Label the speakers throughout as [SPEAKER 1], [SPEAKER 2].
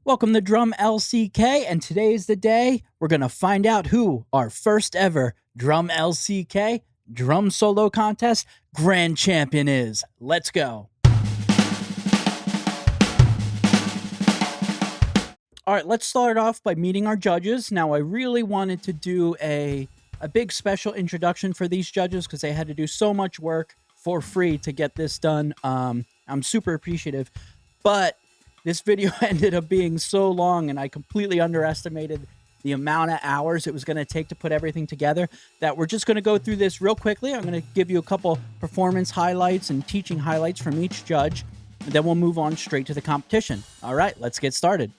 [SPEAKER 1] Welcome to Drum LCK, and today is the day we're going to find out who our first ever Drum LCK Drum Solo Contest Grand Champion is. Let's go. All right, let's start off by meeting our judges. Now, I really wanted to do a big special introduction for these judges because they had to do so much work for free to get this done. I'm super appreciative, but this video ended up being so long, and I completely underestimated the amount of hours it was going to take to put everything together, that we're just going to go through this real quickly. I'm going to give you a couple performance highlights and teaching highlights from each judge, and then we'll move on straight to the competition. All right, let's get started.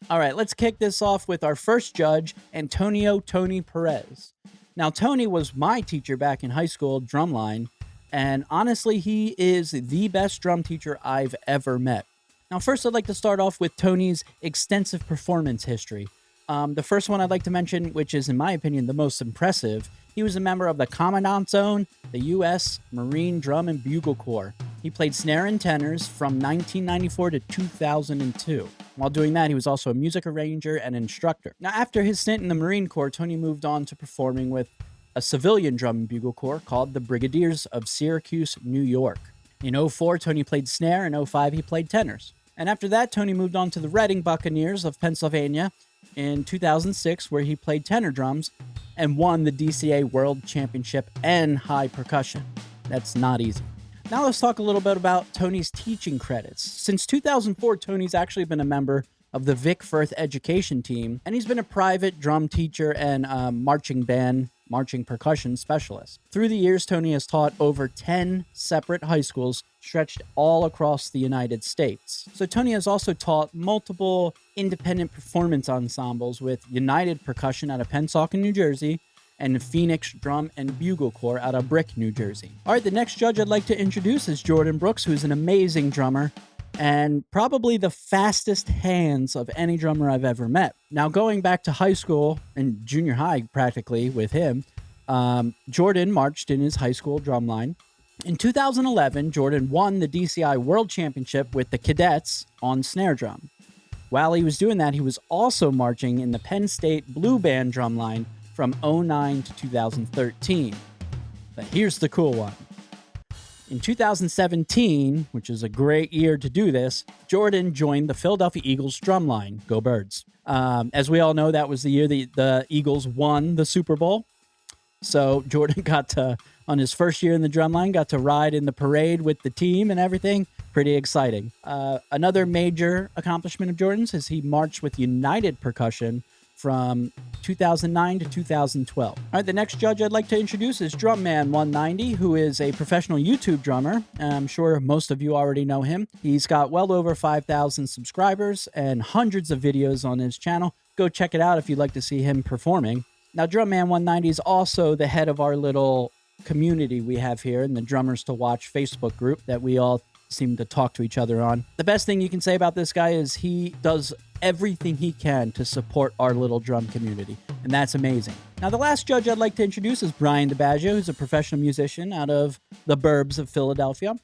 [SPEAKER 1] All right, let's kick this off with our first judge, Antonio Tony Perez. Now, Tony was my teacher back in high school, drumline, and honestly, he is the best drum teacher I've ever met. Now, first, I'd like to start off with Tony's extensive performance history. The first one I'd like to mention, which is, in my opinion, the most impressive, he was a member of the Commandant Zone, the U.S. Marine Drum and Bugle Corps. He played snare and tenors from 1994 to 2002. While doing that, he was also a music arranger and instructor. Now, after his stint in the Marine Corps, Tony moved on to performing with a civilian drum and bugle corps called the Brigadiers of Syracuse, New York. In 2004, Tony played snare. In 2005, he played tenors. And after that, Tony moved on to the Reading Buccaneers of Pennsylvania in 2006, where he played tenor drums and won the DCA World Championship and high percussion. That's not easy. Now let's talk a little bit about Tony's teaching credits. Since 2004, Tony's actually been a member of the Vic Firth education team, and he's been a private drum teacher and marching percussion specialist. Through the years, Tony has taught over 10 separate high schools stretched all across the United States. So Tony has also taught multiple independent performance ensembles with United Percussion out of Pennsauken, New Jersey, and Phoenix Drum and Bugle Corps out of Brick, New Jersey. All right, the next judge I'd like to introduce is Jordan Brooks, who's an amazing drummer and probably the fastest hands of any drummer I've ever met. Now, going back to high school and junior high practically with him, Jordan marched in his high school drumline. In 2011, Jordan won the DCI World Championship with the Cadets on snare drum. While he was doing that, he was also marching in the Penn State Blue Band drumline from 2009 to 2013. But here's the cool one. In 2017, which is a great year to do this, Jordan joined the Philadelphia Eagles drumline. Go Birds. As we all know, that was the year the Eagles won the Super Bowl. So Jordan got to, on his first year in the drumline, got to ride in the parade with the team and everything. Pretty exciting. Another major accomplishment of Jordan's is he marched with United Percussion from 2009 to 2012. All right, the next judge I'd like to introduce is Drumman190, who is a professional YouTube drummer. I'm sure most of you already know him. He's got well over 5,000 subscribers and hundreds of videos on his channel. Go check it out if you'd like to see him performing. Now, Drumman190 is also the head of our little community we have here in the Drummers to Watch Facebook group that we all seem to talk to each other on. The best thing you can say about this guy is he does everything he can to support our little drum community, and that's amazing. Now, the last judge I'd like to introduce is Brian DiBaggio, who's a professional musician out of the burbs of Philadelphia.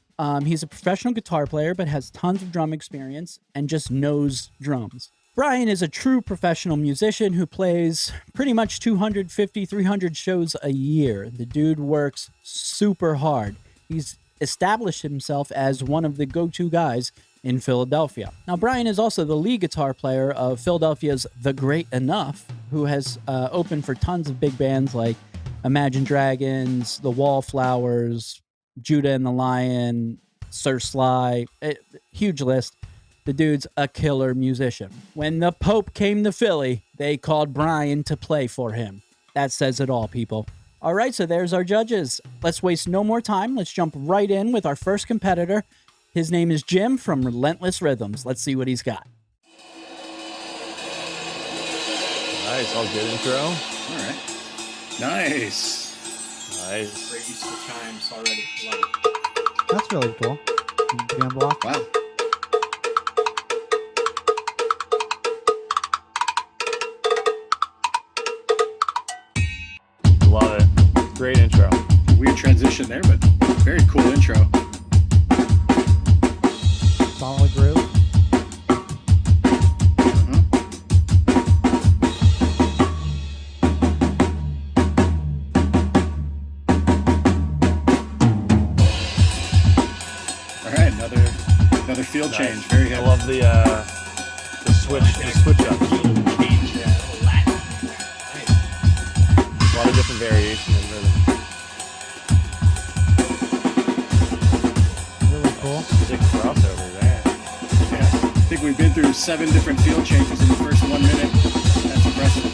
[SPEAKER 1] He's a professional guitar player, but has tons of drum experience and just knows drums. Brian is a true professional musician who plays pretty much 250, 300 shows a year. The dude works super hard. He's established himself as one of the go-to guys in Philadelphia. Now, Brian is also the lead guitar player of Philadelphia's The Great Enough, who has opened for tons of big bands like Imagine Dragons, The Wallflowers, Judah and the Lion, Sir Sly, huge list. The dude's a killer musician. When the Pope came to Philly, they called Brian to play for him. That says it all, people. All right, so there's our judges. Let's waste no more time. Let's jump right in with our first competitor. His name is Jim from Relentless Rhythms. Let's see what he's got.
[SPEAKER 2] Nice, all good intro.
[SPEAKER 3] All right. Nice.
[SPEAKER 2] Nice.
[SPEAKER 1] Great use of the chimes already. Love it.
[SPEAKER 4] That's really cool. Jam block.
[SPEAKER 3] Wow.
[SPEAKER 2] Love it. Great intro.
[SPEAKER 3] Weird transition there, but very cool intro.
[SPEAKER 4] Solid groove.
[SPEAKER 3] Uh-huh. change. Very
[SPEAKER 2] I
[SPEAKER 3] heavy.
[SPEAKER 2] love the switch up. A lot of different variation in rhythm.
[SPEAKER 4] Really cool.
[SPEAKER 2] Sick crossover there.
[SPEAKER 3] Yeah. I think we've been through 7 different field changes in the first 1 minute. That's impressive.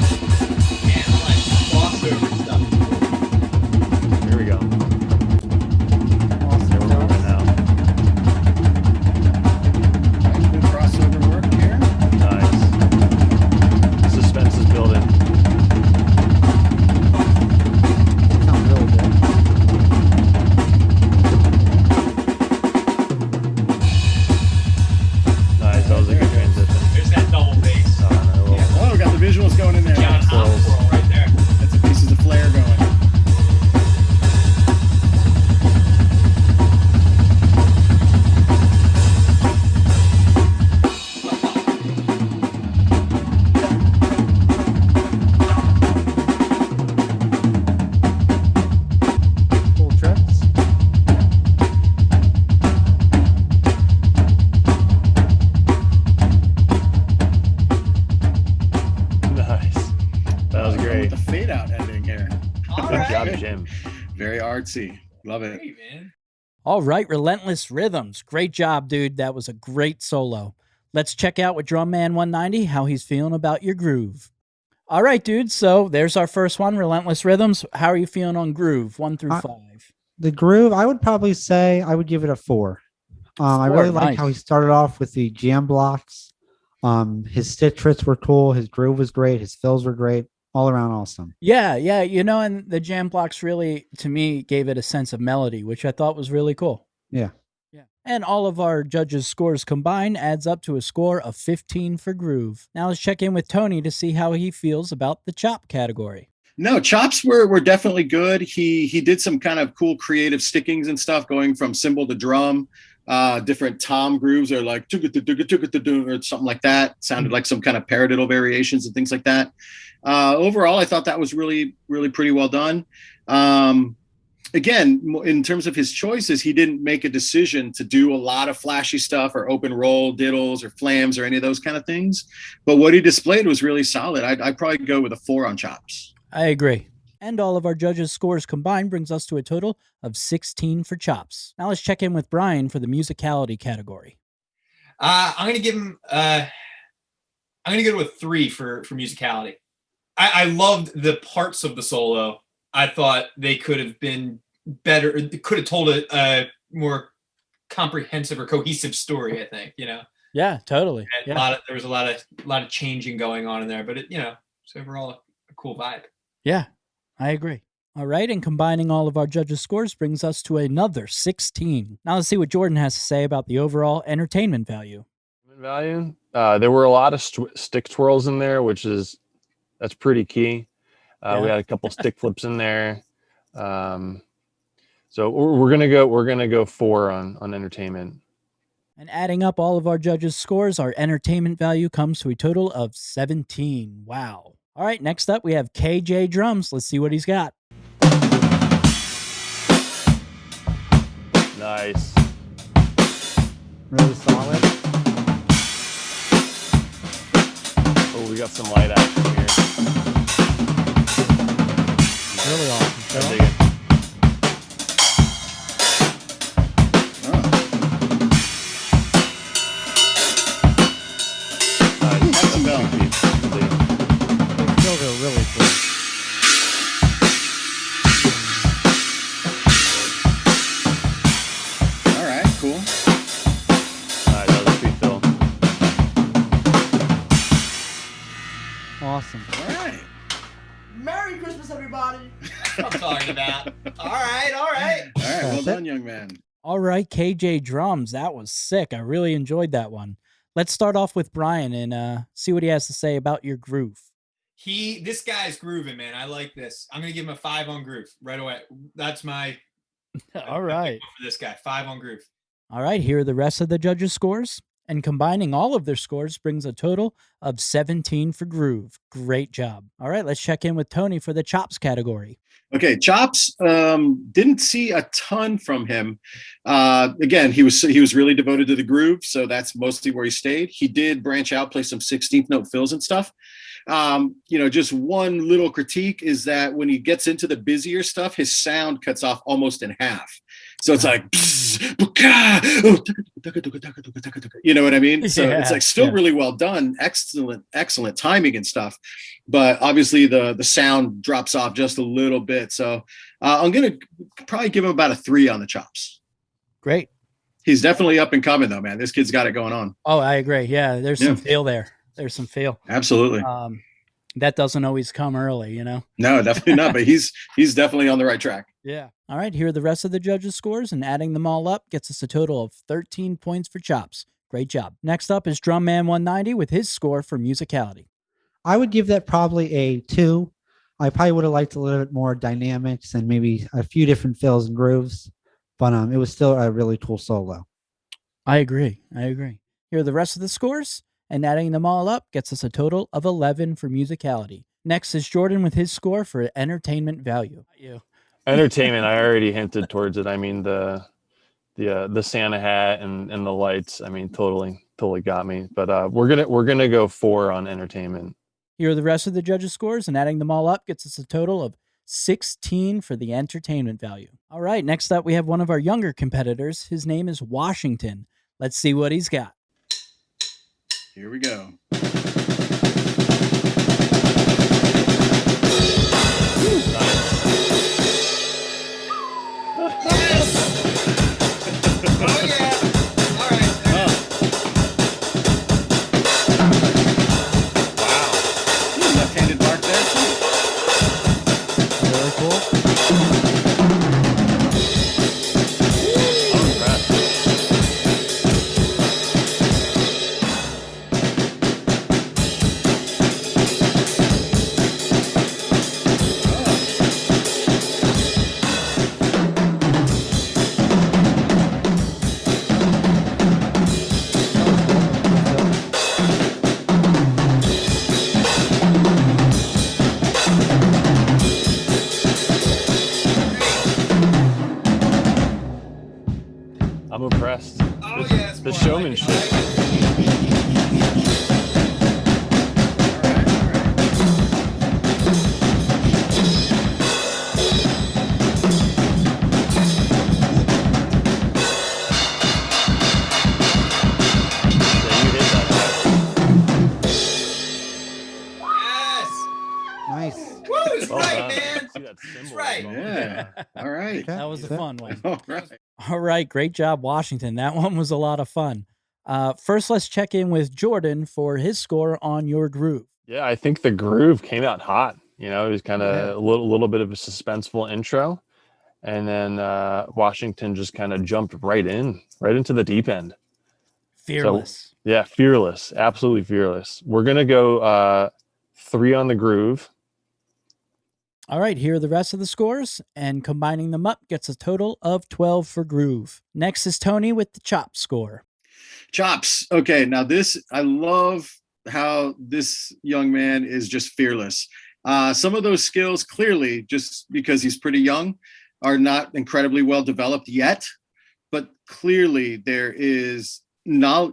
[SPEAKER 5] Yeah, I like crossover stuff.
[SPEAKER 2] Here we go.
[SPEAKER 4] Awesome.
[SPEAKER 2] We're moving now.
[SPEAKER 3] Good crossover work here.
[SPEAKER 2] Nice. Suspense is building.
[SPEAKER 4] Sounds really good.
[SPEAKER 2] Nice. That was a good transition.
[SPEAKER 5] There's that double bass.
[SPEAKER 3] Oh, we got the visuals going in there.
[SPEAKER 5] John
[SPEAKER 2] Swirls.
[SPEAKER 5] Swirl right there.
[SPEAKER 3] That's some pieces of flair going.
[SPEAKER 4] Cool trips.
[SPEAKER 2] Nice. That was
[SPEAKER 3] With
[SPEAKER 2] great.
[SPEAKER 3] the fade out ending here.
[SPEAKER 5] All
[SPEAKER 2] Good job,
[SPEAKER 5] right.
[SPEAKER 2] Jim.
[SPEAKER 3] Very artsy. Love it.
[SPEAKER 5] Great, man.
[SPEAKER 1] All right, Relentless Rhythms. Great job, dude. That was a great solo. Let's check out with Drum Man 190 how he's feeling about your groove. All right, dude. So there's our first one, Relentless Rhythms. How are you feeling on groove, 1 through 5?
[SPEAKER 4] The groove, I would probably say I would give it a 4. I really
[SPEAKER 1] Four,
[SPEAKER 4] like
[SPEAKER 1] nice.
[SPEAKER 4] how he started off with the jam blocks. His stitch tricks were cool. His groove was great. His fills were great. All around awesome.
[SPEAKER 1] Yeah, you know, and the jam blocks really, to me, gave it a sense of melody, which I thought was really cool.
[SPEAKER 4] Yeah.
[SPEAKER 1] Yeah. And all of our judges' scores combined adds up to a score of 15 for groove. Now let's check in with Tony to see how he feels about the chop category.
[SPEAKER 3] No, chops were definitely good. He did some kind of cool creative stickings and stuff, going from cymbal to drum. Different tom grooves are like or something like that. Sounded like some kind of paradiddle variations and things like that. Overall, I thought that was really, really pretty well done. Again, in terms of his choices, he didn't make a decision to do a lot of flashy stuff or open roll diddles or flams or any of those kind of things. But what he displayed was really solid. I'd probably go with a 4 on chops.
[SPEAKER 1] I agree. And all of our judges' scores combined brings us to a total of 16 for chops. Now let's check in with Brian for the musicality category.
[SPEAKER 5] I'm gonna give him. I'm gonna go to a 3 for musicality. I loved the parts of the solo. I thought they could have been better. Could have told a more comprehensive or cohesive story. I think
[SPEAKER 1] Yeah, totally.
[SPEAKER 5] And
[SPEAKER 1] Yeah.
[SPEAKER 5] there was a lot of changing going on in there, but it's overall a cool vibe.
[SPEAKER 1] Yeah, I agree. All right, and combining all of our judges' scores brings us to another 16. Now let's see what Jordan has to say about the overall entertainment value.
[SPEAKER 2] Value. There were a lot of stick twirls in there, that's pretty key.
[SPEAKER 1] Yeah.
[SPEAKER 2] We had a couple stick flips in there. So we're gonna go 4 on entertainment.
[SPEAKER 1] And adding up all of our judges' scores, our entertainment value comes to a total of 17. Wow. All right, next up we have KJ Drums. Let's see what he's got.
[SPEAKER 2] Nice.
[SPEAKER 4] Really solid.
[SPEAKER 2] Oh, we got some light action here.
[SPEAKER 4] Really awesome.
[SPEAKER 2] I
[SPEAKER 4] Phil.
[SPEAKER 2] dig it. Nice.
[SPEAKER 3] Some bell.
[SPEAKER 2] Dig it.
[SPEAKER 4] The fills are really cool.
[SPEAKER 3] All right, cool.
[SPEAKER 2] Alright, that was a sweet fill.
[SPEAKER 4] Awesome.
[SPEAKER 3] All right.
[SPEAKER 6] Merry Christmas, everybody.
[SPEAKER 5] That's what I'm talking about. All right.
[SPEAKER 3] All right. Well
[SPEAKER 4] That's it.
[SPEAKER 3] done, young man.
[SPEAKER 1] All right, KJ Drums. That was sick. I really enjoyed that one. Let's start off with Brian and see what he has to say about your groove.
[SPEAKER 5] This guy's grooving, man. I like this. I'm gonna give him a 5 on groove right away. That's my
[SPEAKER 1] All right.
[SPEAKER 5] for this guy. 5 on groove.
[SPEAKER 1] All right, here are the rest of the judges' scores. And combining all of their scores brings a total of 17 for groove. Great job. All right, let's check in with Tony for the chops category.
[SPEAKER 3] Okay, chops. Didn't see a ton from him. Again, he was really devoted to the groove, so that's mostly where he stayed. He did branch out, play some 16th note fills and stuff. Just one little critique is that when he gets into the busier stuff, his sound cuts off almost in half. So it's like, you know what I mean? So it's like still really well done, excellent timing and stuff. But obviously the sound drops off just a little bit. So I'm gonna probably give him about a 3 on the chops.
[SPEAKER 1] Great.
[SPEAKER 3] He's definitely up and coming though, man. This kid's got it going on.
[SPEAKER 1] Oh, I agree. Yeah, there's some feel there. There's some feel.
[SPEAKER 3] Absolutely.
[SPEAKER 1] That doesn't always come early, you know?
[SPEAKER 3] No, definitely not. But he's definitely on the right track.
[SPEAKER 1] Yeah. All right. Here are the rest of the judges' scores, and adding them all up gets us a total of 13 points for chops. Great job. Next up is Drum Man 190 with his score for musicality.
[SPEAKER 4] I would give that probably a 2. I probably would have liked a little bit more dynamics and maybe a few different fills and grooves, but it was still a really cool solo.
[SPEAKER 1] I agree. Here are the rest of the scores, and adding them all up gets us a total of 11 for musicality. Next is Jordan with his score for entertainment value.
[SPEAKER 2] Entertainment, I already hinted towards it. I mean, the Santa hat and the lights, I mean, totally got me. But we're gonna go 4 on entertainment.
[SPEAKER 1] Here are the rest of the judges' scores, and adding them all up gets us a total of 16 for the entertainment value. All right, next up we have one of our younger competitors. His name is Washington. Let's see what he's got.
[SPEAKER 3] Here we go.
[SPEAKER 5] Oh yeah. All right.
[SPEAKER 3] Wow. Left-handed bark there.
[SPEAKER 1] Very cool.
[SPEAKER 2] I'm impressed.
[SPEAKER 5] Oh yeah.
[SPEAKER 2] The showmanship.
[SPEAKER 5] Yes.
[SPEAKER 4] Nice.
[SPEAKER 5] Woo, it's
[SPEAKER 2] Well
[SPEAKER 5] right,
[SPEAKER 2] done.
[SPEAKER 5] man.
[SPEAKER 2] See that
[SPEAKER 5] It's
[SPEAKER 2] symbol
[SPEAKER 5] right.
[SPEAKER 2] as well.
[SPEAKER 3] Yeah. All right.
[SPEAKER 4] Okay.
[SPEAKER 1] That was a fun one.
[SPEAKER 3] All right.
[SPEAKER 1] All right, great job, Washington. That one was a lot of fun. First, let's check in with Jordan for his score on your groove.
[SPEAKER 2] Yeah, I think the groove came out hot. You know, it was kind of a little bit of a suspenseful intro, and then Washington just kind of jumped right into the deep end.
[SPEAKER 1] Fearless.
[SPEAKER 2] Yeah, fearless, absolutely fearless. We're gonna go 3 on the groove.
[SPEAKER 1] All right, here are the rest of the scores, and combining them up gets a total of 12 for groove. Next is Tony with the chop score.
[SPEAKER 3] Chops. Okay, now I love how this young man is just fearless. Some of those skills, clearly, just because he's pretty young, are not incredibly well developed yet, but clearly there is not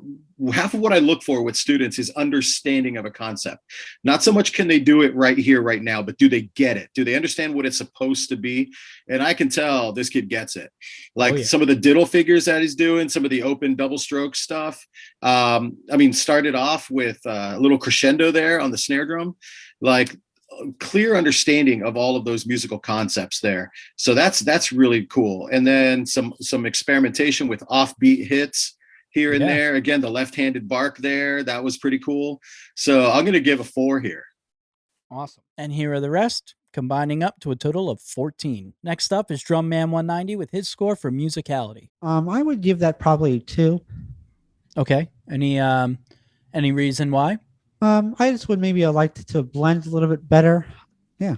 [SPEAKER 3] half of what I look for with students is understanding of a concept. Not so much can they do it right here, right now, but do they get it? Do they understand what it's supposed to be? And I can tell this kid gets it. Like some of the diddle figures that he's doing, some of the open double stroke stuff. Started off with a little crescendo there on the snare drum, like clear understanding of all of those musical concepts there. So that's really cool. And then some experimentation with offbeat hits here and there. Again, the left-handed bark there, that was pretty cool. So I'm going to give a 4 here.
[SPEAKER 1] Awesome. And here are the rest, combining up to a total of 14. Next up is Drum Man 190 with his score for musicality.
[SPEAKER 4] I would give that probably a 2.
[SPEAKER 1] Okay. Any reason why?
[SPEAKER 4] I just would maybe like to blend a little bit better. Yeah.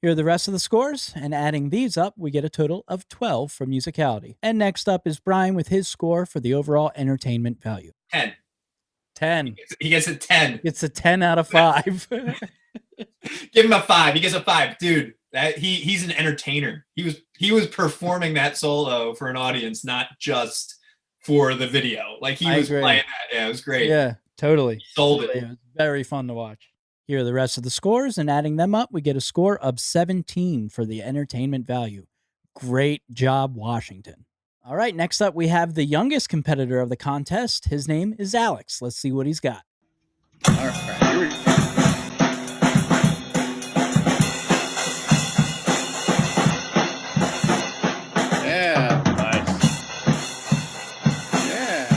[SPEAKER 1] Here are the rest of the scores, and adding these up, we get a total of 12 for musicality. And next up is Brian with his score for the overall entertainment value.
[SPEAKER 5] 10.
[SPEAKER 1] 10.
[SPEAKER 5] He gets a 10.
[SPEAKER 1] It's a 10 out of 5.
[SPEAKER 5] Give him a 5. He gets a 5, dude. He's an entertainer. He was performing that solo for an audience, not just for the video. Like he
[SPEAKER 1] I
[SPEAKER 5] was
[SPEAKER 1] agree.
[SPEAKER 5] playing that. Yeah, it was great.
[SPEAKER 1] Yeah, totally.
[SPEAKER 5] Sold it.
[SPEAKER 1] It was very fun to watch. Here are the rest of the scores, and adding them up, we get a score of 17 for the entertainment value. Great job, Washington. All right, next up, we have the youngest competitor of the contest. His name is Alex. Let's see what he's got.
[SPEAKER 3] All right, here we go. Yeah,
[SPEAKER 2] Nice.
[SPEAKER 3] yeah.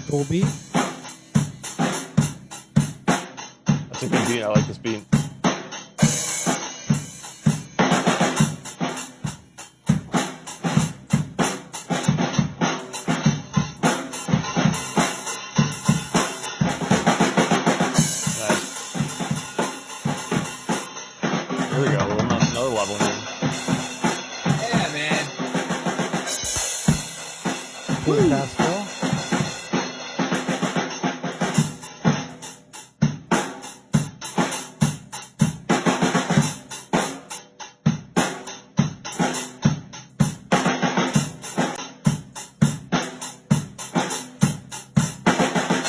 [SPEAKER 4] Cool beat.
[SPEAKER 2] That's a good beat. I like this beat. Nice. Here we go. Another level here.
[SPEAKER 5] Yeah, man.
[SPEAKER 4] Cool fastball.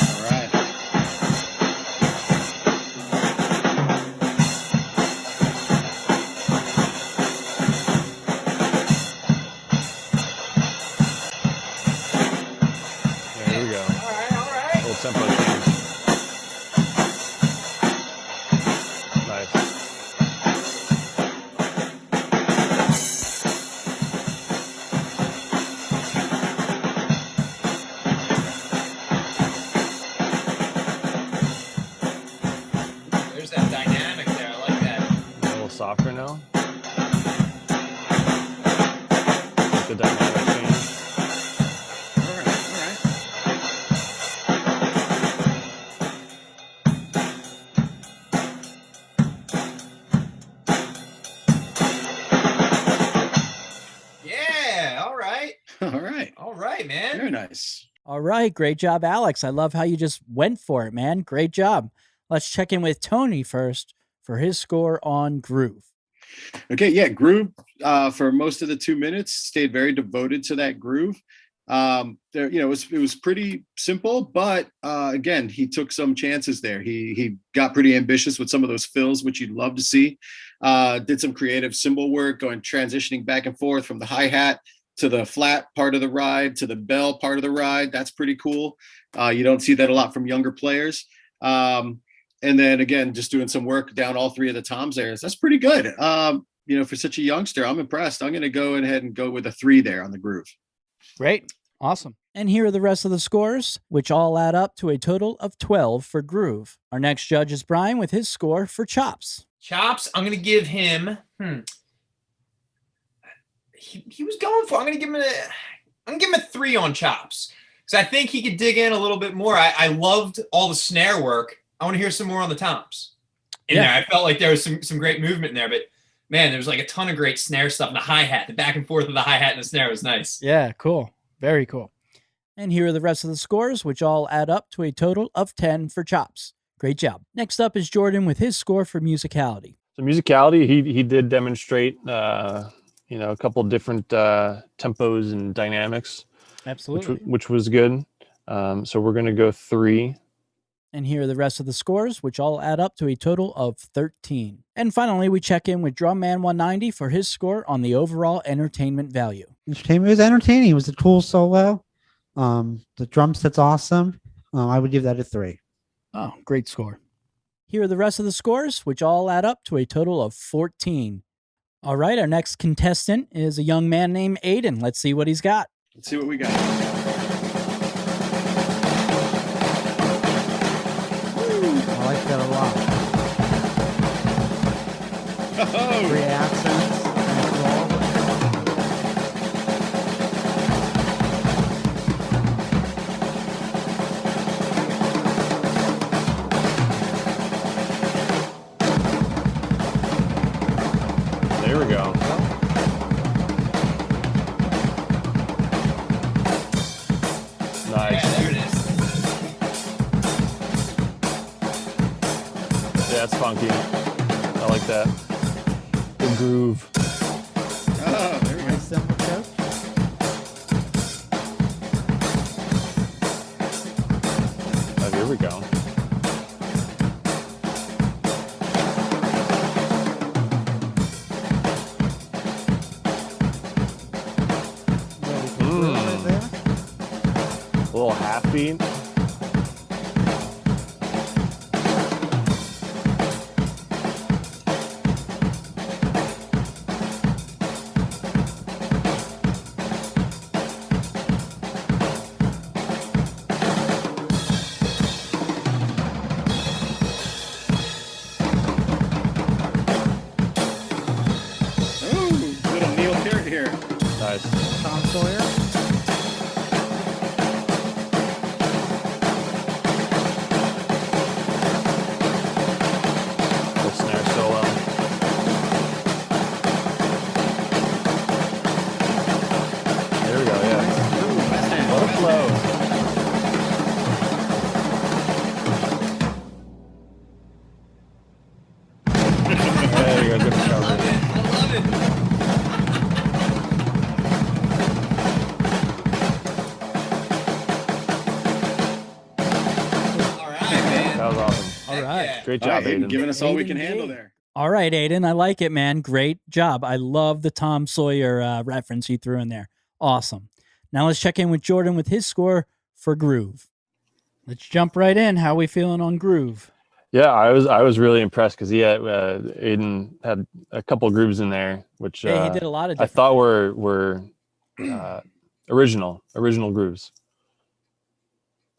[SPEAKER 3] All right.
[SPEAKER 2] Yeah, here we go.
[SPEAKER 5] All right.
[SPEAKER 2] Little tempo change. Nice.
[SPEAKER 5] There's that dynamic there. I like that.
[SPEAKER 2] A little softer now. Like the dynamic change.
[SPEAKER 3] All right. All right.
[SPEAKER 5] Yeah. All right.
[SPEAKER 3] All right.
[SPEAKER 5] All right, man.
[SPEAKER 3] Very nice.
[SPEAKER 1] All right, great job, Alex. I love how you just went for it, man. Great job. Let's check in with Tony first for his score on Groove.
[SPEAKER 3] Okay, yeah, groove for most of the 2 minutes stayed very devoted to that groove. There, it was pretty simple, but again, he took some chances there. He got pretty ambitious with some of those fills, which you'd love to see. Did some creative cymbal work, transitioning back and forth from the hi-hat to the flat part of the ride to the bell part of the ride. That's pretty cool. You don't see that a lot from younger players. And then again, just doing some work down all three of the toms there. That's pretty good. For such a youngster, I'm impressed. I'm going to go ahead and go with a 3 there on the groove.
[SPEAKER 1] Great. Awesome. And here are the rest of the scores, which all add up to a total of 12 for Groove. Our next judge is Brian with his score for Chops.
[SPEAKER 5] Chops, I'm gonna give him. He was going for. I'm gonna give him a 3 on Chops because I think he could dig in a little bit more. I loved all the snare work. I want to hear some more on the toms in there. I felt like there was some great movement in there, but man, there was like a ton of great snare stuff. And the hi-hat, the back and forth of the hi-hat and the snare was nice.
[SPEAKER 1] Yeah, cool. Very cool. And here are the rest of the scores, which all add up to a total of 10 for Chops. Great job. Next up is Jordan with his score for Musicality.
[SPEAKER 2] So musicality, he did demonstrate, a couple different tempos and dynamics,
[SPEAKER 1] Absolutely.
[SPEAKER 2] which was good. So we're going to go 3.
[SPEAKER 1] And here are the rest of the scores, which all add up to a total of 13. And finally, we check in with Drumman 190 for his score on the overall entertainment value.
[SPEAKER 4] Entertainment was entertaining. It was a cool solo. The drum set's awesome. I would give that a 3.
[SPEAKER 1] Oh, great score. Here are the rest of the scores, which all add up to a total of 14. All right, our next contestant is a young man named Aiden. Let's see what he's got.
[SPEAKER 3] Let's see what we got.
[SPEAKER 4] I like that a lot.
[SPEAKER 3] Oh,
[SPEAKER 4] 3 accents. Nice roll.
[SPEAKER 2] There we go. That's funky. I like that. The groove.
[SPEAKER 3] Oh, there we go.
[SPEAKER 4] Nice simple joke.
[SPEAKER 2] Oh, here we go.
[SPEAKER 4] Right there.
[SPEAKER 2] A little half beat.
[SPEAKER 3] Ooh, little Neil Peart here.
[SPEAKER 2] Nice.
[SPEAKER 4] Tom Sawyer.
[SPEAKER 2] Little snare solo. There we go, yeah.
[SPEAKER 3] Ooh, West End.
[SPEAKER 2] What a
[SPEAKER 3] West
[SPEAKER 2] flow.
[SPEAKER 3] End.
[SPEAKER 2] There you go, good
[SPEAKER 5] I love
[SPEAKER 2] recovery.
[SPEAKER 5] it. I love it. All right, man.
[SPEAKER 2] That was awesome.
[SPEAKER 1] All
[SPEAKER 5] Heck
[SPEAKER 1] right.
[SPEAKER 5] yeah.
[SPEAKER 2] Great
[SPEAKER 3] All right,
[SPEAKER 2] job,
[SPEAKER 3] Aiden,
[SPEAKER 2] Aiden.
[SPEAKER 3] giving us all we
[SPEAKER 1] Aiden
[SPEAKER 3] can handle
[SPEAKER 1] Gay.
[SPEAKER 3] there.
[SPEAKER 1] All right, Aiden. I like it, man. Great job. I love the Tom Sawyer reference you threw in there. Awesome. Now let's check in with Jordan with his score for Groove. Let's jump right in. How we feeling on Groove?
[SPEAKER 2] Yeah, I was really impressed because he had Aiden had a couple grooves in there, which
[SPEAKER 1] Yeah, he did a lot of
[SPEAKER 2] I
[SPEAKER 1] different.
[SPEAKER 2] thought were original grooves.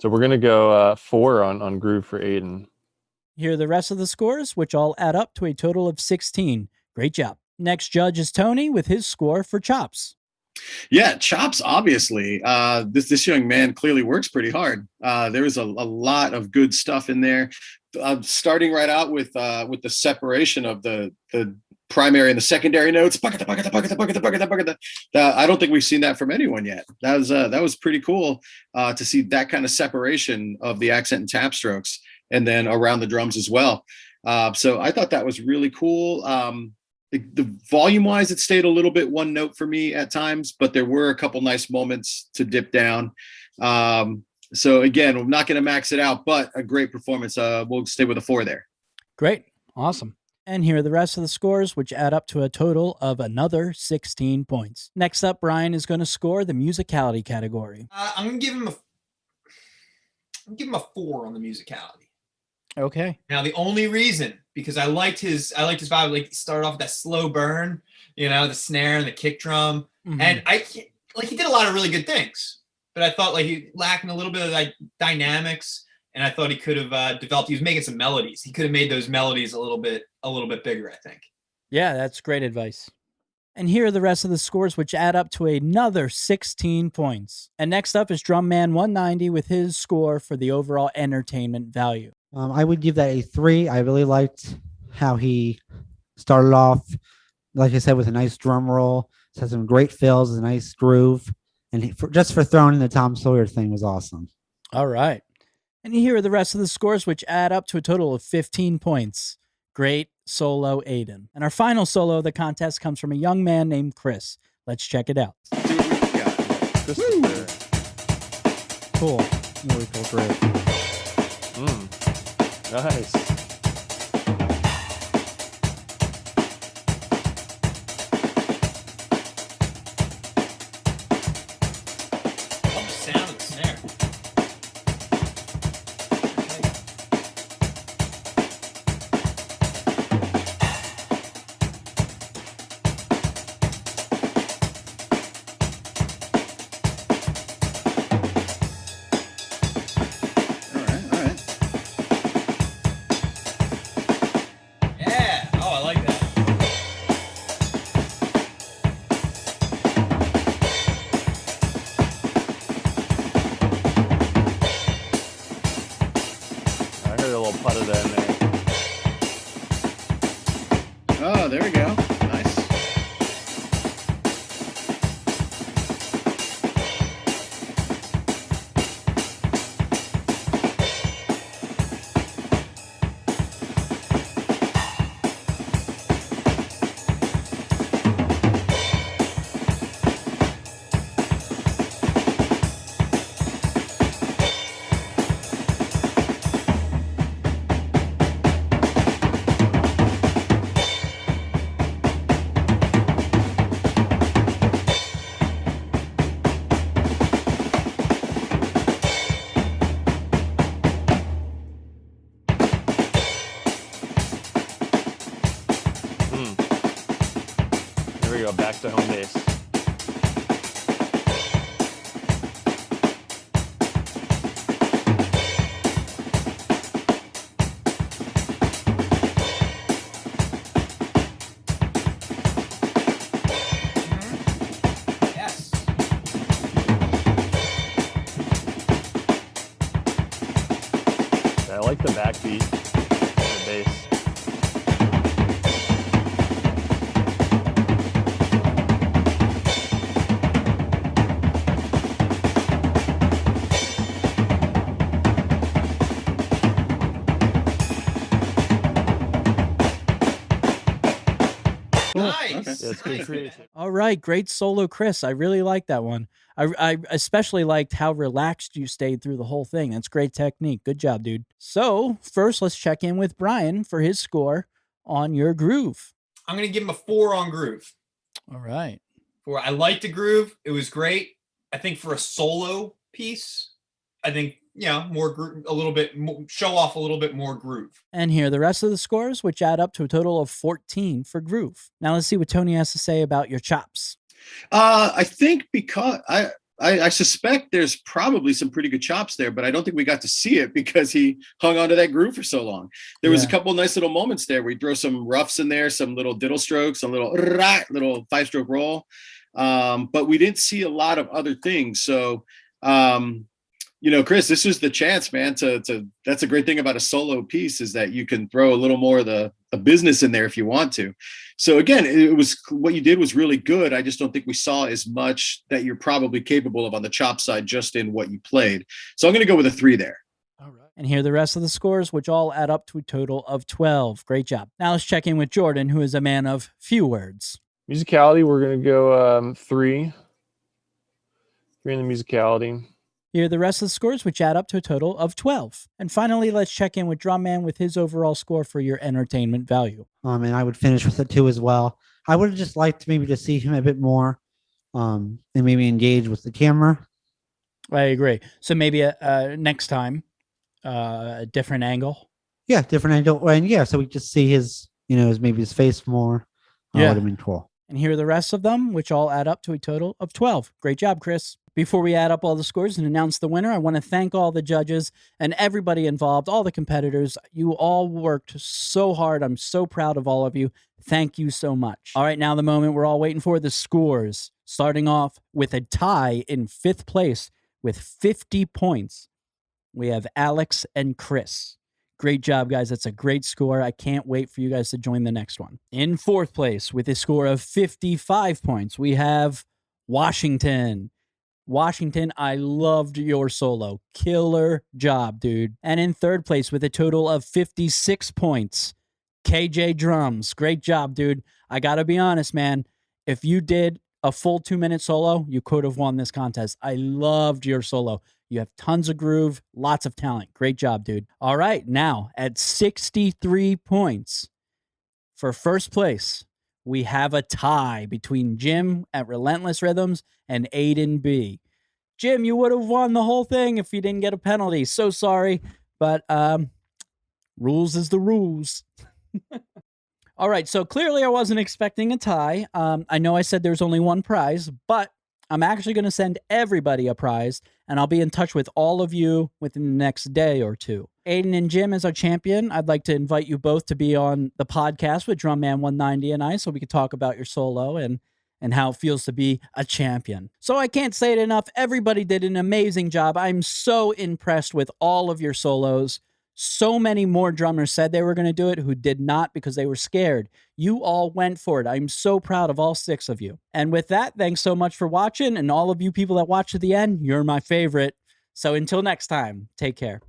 [SPEAKER 2] So we're gonna go 4 on groove for Aiden.
[SPEAKER 1] Here are the rest of the scores, which all add up to a total of 16. Great job. Next judge is Tony with his score for Chops.
[SPEAKER 3] Yeah, Chops, obviously. This young man clearly works pretty hard. There was a lot of good stuff in there. Starting right out with the separation of the primary and the secondary notes. I don't think we've seen that from anyone yet. That was pretty cool to see that kind of separation of the accent and tap strokes, and then around the drums as well. So I thought that was really cool. The volume wise, it stayed a little bit one note for me at times, but there were a couple nice moments to dip down. So again, I'm not going to max it out, but a great performance. We'll stay with a 4 there.
[SPEAKER 1] Great. Awesome. And here are the rest of the scores, which add up to a total of another 16 points. Next up, Brian is going to score the musicality category.
[SPEAKER 5] I'm gonna give him a 4 on the musicality.
[SPEAKER 1] Okay.
[SPEAKER 5] Now the only reason, because I liked his vibe, like he started off with that slow burn, the snare and the kick drum,
[SPEAKER 1] Mhm.
[SPEAKER 5] and he did a lot of really good things, but I thought like he lacking a little bit of like dynamics, and I thought he could have developed. He was making some melodies. He could have made those melodies a little bit bigger, I think.
[SPEAKER 1] Yeah, that's great advice. And here are the rest of the scores, which add up to another 16 points. And next up is Drum Man 190 with his score for the overall entertainment value.
[SPEAKER 4] I would give that a 3. I really liked how he started off, like I said, with a nice drum roll. It has some great fills, a nice groove, and just for throwing in the Tom Sawyer thing was awesome.
[SPEAKER 1] All right. And here are the rest of the scores, which add up to a total of 15 points. Great solo, Aiden. And our final solo of the contest comes from a young man named Chris. Let's check it out.
[SPEAKER 3] See what we got.
[SPEAKER 2] Christopher.
[SPEAKER 4] Cool, really cool groove.
[SPEAKER 2] Nice.
[SPEAKER 5] Love the sound of the snare.
[SPEAKER 3] All right.
[SPEAKER 5] Yeah. Oh, I like that.
[SPEAKER 2] I heard a little putter there in there.
[SPEAKER 3] Oh, there we go. Nice.
[SPEAKER 2] go. Back to home base.
[SPEAKER 5] Yes.
[SPEAKER 2] I like the backbeat on the bass.
[SPEAKER 5] Nice.
[SPEAKER 3] Okay.
[SPEAKER 2] Yeah, it's good creative.
[SPEAKER 1] All right, great solo, Chris. I really like that one. I especially liked how relaxed you stayed through the whole thing. That's great technique. Good job, dude. So first, let's check in with Brian for his score on your groove.
[SPEAKER 5] I'm gonna give him a 4 on groove.
[SPEAKER 1] All right.
[SPEAKER 5] 4. I liked the groove. It was great. I think for a solo piece, I think more groove, a little bit show off a little bit more groove.
[SPEAKER 1] And here are the rest of the scores, which add up to a total of 14 for groove. Now let's see what Tony has to say about your chops.
[SPEAKER 3] I think because I suspect there's probably some pretty good chops there, but I don't think we got to see it because he hung on to that groove for so long. There was a
[SPEAKER 1] Yeah.
[SPEAKER 3] couple nice little moments there. We throw some roughs in there, some little diddle strokes, a little 5-stroke roll, but we didn't see a lot of other things. So, Chris, this is the chance, man. That's a great thing about a solo piece is that you can throw a little more of the business in there if you want to. So again, it was what you did was really good. I just don't think we saw as much that you're probably capable of on the chop side just in what you played. So I'm going to go with a 3 there.
[SPEAKER 1] All right. And here are the rest of the scores, which all add up to a total of 12. Great job. Now let's check in with Jordan, who is a man of few words.
[SPEAKER 2] Musicality, we're going to go 3. 3 in the musicality.
[SPEAKER 1] Here are the rest of the scores, which add up to a total of 12. And finally, let's check in with Drum Man with his overall score for your entertainment value.
[SPEAKER 4] And I would finish with a 2 as well. I would have just liked maybe to see him a bit more, and maybe engage with the camera.
[SPEAKER 1] I agree. So maybe next time, a different angle.
[SPEAKER 4] Yeah, different angle, and yeah, so we just see his maybe his face more.
[SPEAKER 1] Yeah.
[SPEAKER 4] Would have been cool.
[SPEAKER 1] And here are the rest of them, which all add up to a total of 12. Great job, Chris. Before we add up all the scores and announce the winner, I want to thank all the judges and everybody involved, all the competitors. You all worked so hard. I'm so proud of all of you. Thank you so much. All right, now the moment we're all waiting for, the scores. Starting off with a tie in 5th place with 50 points. We have Alex and Chris. Great job, guys. That's a great score. I can't wait for you guys to join the next one. In 4th place with a score of 55 points, we have Washington. Washington, I loved your solo. Killer job, dude. And in 3rd place with a total of 56 points, KJ Drums. Great job, dude. I got to be honest, man. If you did a full 2-minute solo, you could have won this contest. I loved your solo. You have tons of groove, lots of talent. Great job, dude. All right, now at 63 points for 1st place, we have a tie between Jim at Relentless Rhythms and Aiden B. Jim, you would have won the whole thing if you didn't get a penalty. So sorry, but rules is the rules. All right, so clearly I wasn't expecting a tie. I know I said there's only one prize, but I'm actually going to send everybody a prize, and I'll be in touch with all of you within the next day or two. Aiden and Jim, as our champion, I'd like to invite you both to be on the podcast with Drumman 190 and I, so we could talk about your solo and how it feels to be a champion. So I can't say it enough. Everybody did an amazing job. I'm so impressed with all of your solos. So many more drummers said they were going to do it who did not because they were scared. You all went for it. I'm so proud of all 6 of you. And with that, thanks so much for watching. And all of you people that watched to the end, you're my favorite. So until next time, take care.